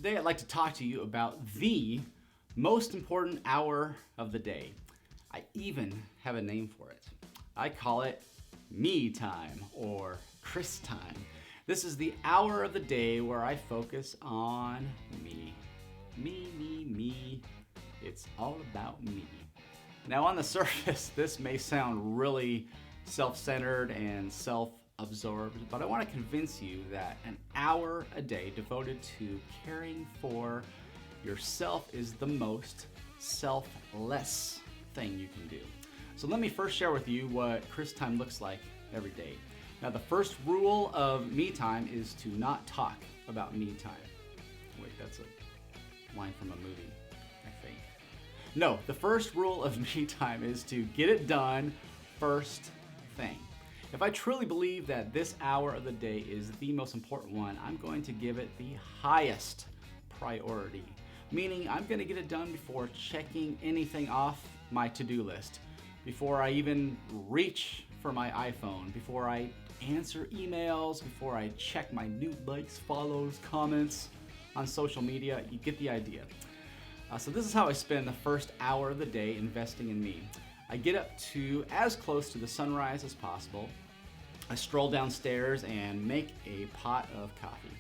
Today I'd like to talk to you about the most important hour of the day. I even have a name for it. I call it me time or Chris time. This is the hour of the day where I focus on me. Me. It's all about me. Now on the surface, this may sound really self-centered and self-absorbed, but I want to convince you that an hour a day devoted to caring for yourself is the most selfless thing you can do. So let me first share with you what Chris time looks like every day. Now the first rule of me time is to not talk about me time. Wait, that's a line from a movie, I think. No, the first rule of me time is to get it done first thing. If I truly believe that this hour of the day is the most important one, I'm going to give it the highest priority. Meaning I'm going to get it done before checking anything off my to-do list, before I even reach for my iPhone, before I answer emails, before I check my new likes, follows, comments on social media. You get the idea. So this is how I spend the first hour of the day investing in me. I get up to as close to the sunrise as possible. I stroll downstairs and make a pot of coffee.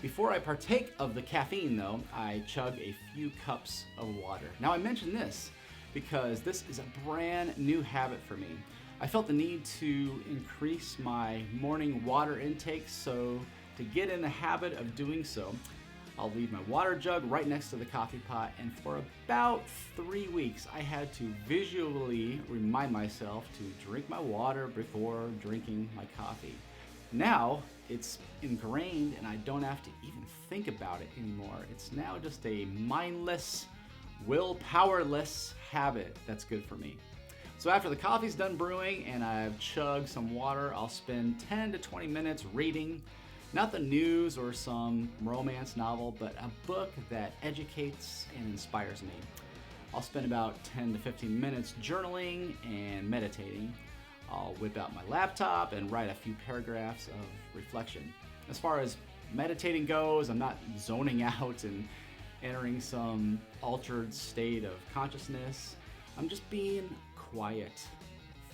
Before I partake of the caffeine though, I chug a few cups of water. Now I mention this because this is a brand new habit for me. I felt the need to increase my morning water intake, so to get in the habit of doing so, I'll leave my water jug right next to the coffee pot, and for about 3 weeks I had to visually remind myself to drink my water before drinking my coffee. Now it's ingrained and I don't have to even think about it anymore. It's now just a mindless, willpowerless habit that's good for me. So after the coffee's done brewing and I've chugged some water, I'll spend 10 to 20 minutes reading, not the news or some romance novel, but a book that educates and inspires me. I'll spend about 10 to 15 minutes journaling and meditating. I'll whip out my laptop and write a few paragraphs of reflection. As far as meditating goes, I'm not zoning out and entering some altered state of consciousness. I'm just being quiet,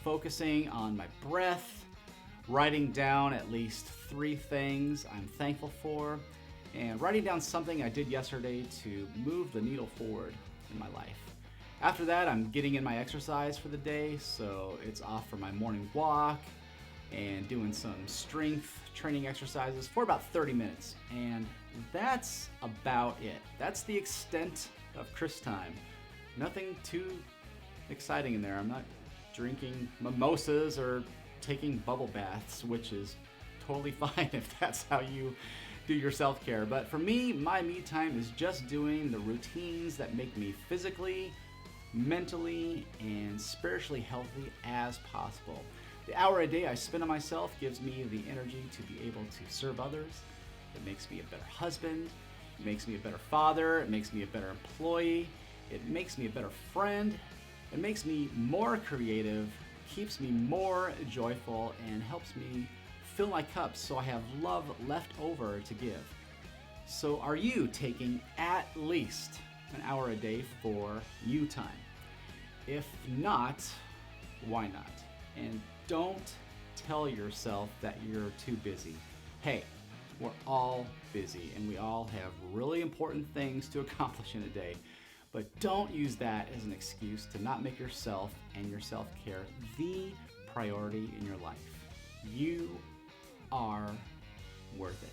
focusing on my breath, writing down at least 3 things I'm thankful for, and writing down something I did yesterday to move the needle forward in my life. After that, I'm getting in my exercise for the day, so it's off for my morning walk and doing some strength training exercises for about 30 minutes. And that's about it. That's the extent of Chris time. Nothing too exciting in there. I'm not drinking mimosas or taking bubble baths, which is totally fine if that's how you do your self-care. But for me, my me time is just doing the routines that make me physically, mentally, and spiritually healthy as possible. The hour a day I spend on myself gives me the energy to be able to serve others. It makes me a better husband. It makes me a better father. It makes me a better employee. It makes me a better friend. It makes me more creative, keeps me more joyful, and helps me fill my cup so I have love left over to give. So are you taking at least an hour a day for you time? If not, why not? And don't tell yourself that you're too busy. Hey, we're all busy and we all have really important things to accomplish in a day. But don't use that as an excuse to not make yourself and your self-care the priority in your life. You are worth it.